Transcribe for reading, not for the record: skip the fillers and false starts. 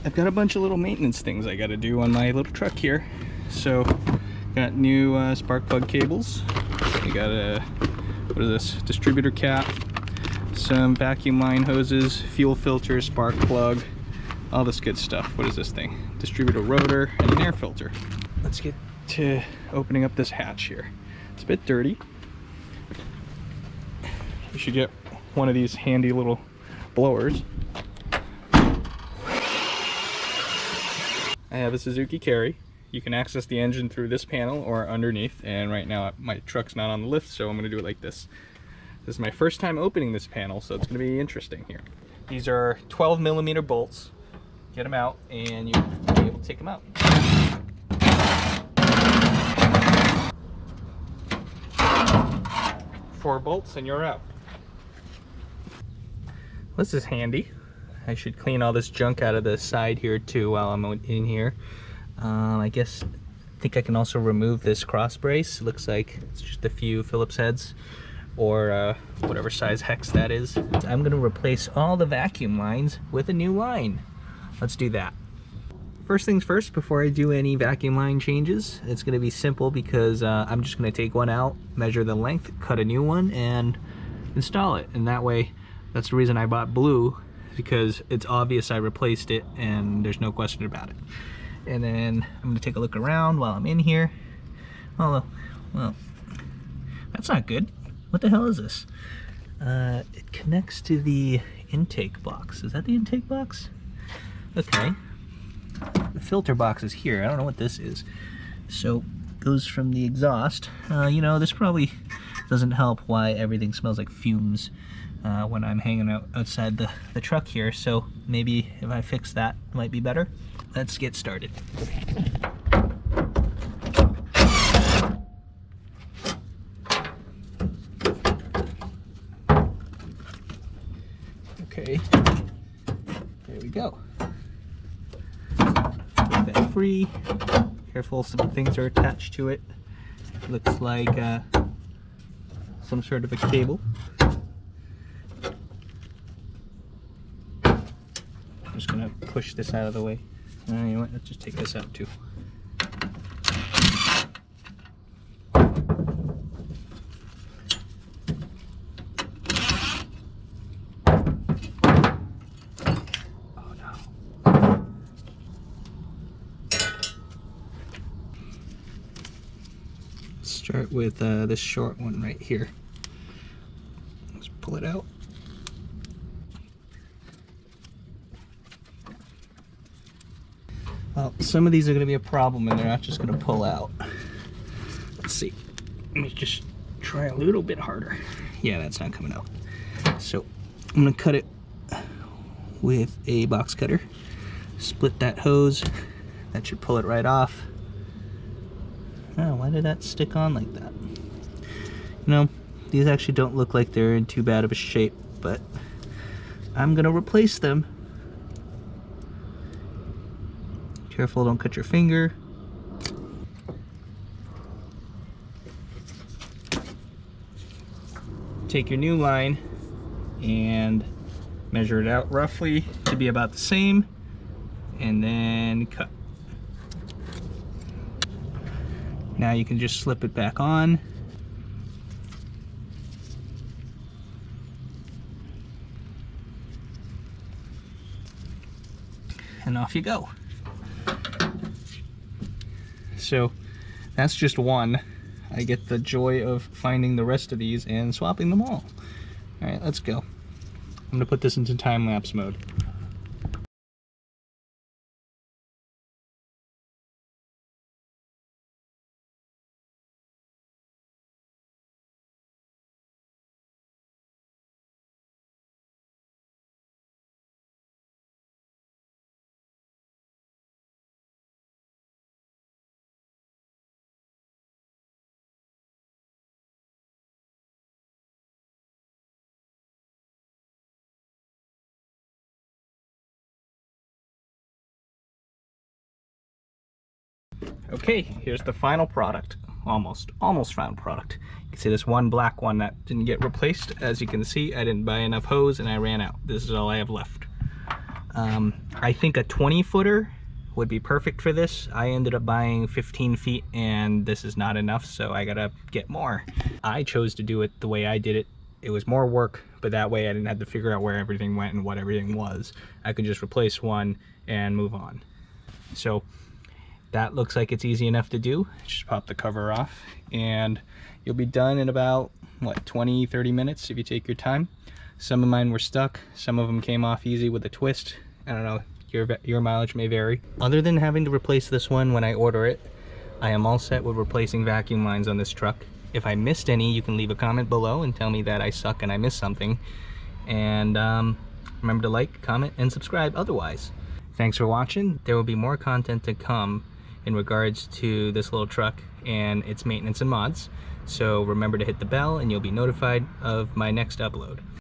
I've got a bunch of little maintenance things I got to do on my little truck here. So, got new spark plug cables. We got a, what is this? Distributor cap, some vacuum line hoses, fuel filter, spark plug, all this good stuff. What is this thing? Distributor rotor and an air filter. Let's get to opening up this hatch here. It's a bit dirty. You should get one of these handy little blowers. I have a Suzuki carry. You can access the engine through this panel or underneath, and right now my truck's not on the lift, so I'm going to do it like this. This is my first time opening this panel, so it's going to be interesting here. These are 12mm bolts. Get them out and you'll be able to take them out. 4 bolts and you're out. This is handy. I should clean all this junk out of the side here too while I'm in here. I think I can also remove this cross brace. It looks like it's just a few Phillips heads or whatever size hex that is. I'm going to replace all the vacuum lines with a new line. Let's do that. First things first, before I do any vacuum line changes, it's going to be simple because I'm just going to take one out, measure the length, cut a new one, and install it. And that way, that's the reason I bought blue, because it's obvious I replaced it and there's no question about it. And then I'm going to take a look around while I'm in here. Oh, well, that's not good. What the hell is this? It connects to the intake box. Is that the intake box? Okay. The filter box is here. I don't know what this is. So, goes from the exhaust. You know, this probably doesn't help why everything smells like fumes when I'm hanging out outside the truck here. So maybe if I fix that, it might be better. Let's get started. Okay, there we go. Get that free. Careful, some things are attached to it. Looks like some sort of a cable. I'm just gonna push this out of the way. You know what? Let's just take this out too. Oh no. Start with this short one right here. Let's pull it out. Well, some of these are going to be a problem and they're not just going to pull out. Let's see. Let me just try a little bit harder. Yeah, that's not coming out. So I'm going to cut it with a box cutter. Split that hose. That should pull it right off. Oh, why did that stick on like that? You know, these actually don't look like they're in too bad of a shape, but I'm going to replace them. Careful, don't cut your finger. Take your new line and measure it out roughly to be about the same, and then cut. Now you can just slip it back on. And off you go. So that's just one. I get the joy of finding the rest of these and swapping them all. All right, let's go. I'm gonna put this into time-lapse mode. Okay, here's the final product. Almost final product. You can see this one black one that didn't get replaced. As you can see, I didn't buy enough hose and I ran out. This is all I have left. I think a 20-footer would be perfect for this. I ended up buying 15 feet and this is not enough, so I gotta get more. I chose to do it the way I did it. It was more work, but that way I didn't have to figure out where everything went and what everything was. I could just replace one and move on. So that looks like it's easy enough to do. Just pop the cover off and you'll be done in about, what, 20-30 minutes if you take your time. Some of mine were stuck, some of them came off easy with a twist. I don't know, your mileage may vary. Other than having to replace this one when I order it, I am all set with replacing vacuum lines on this truck. If I missed any, you can leave a comment below and tell me that I suck and I missed something. And remember to like, comment, and subscribe otherwise. Thanks for watching. There will be more content to come in regards to this little truck and its maintenance and mods. So remember to hit the bell and you'll be notified of my next upload.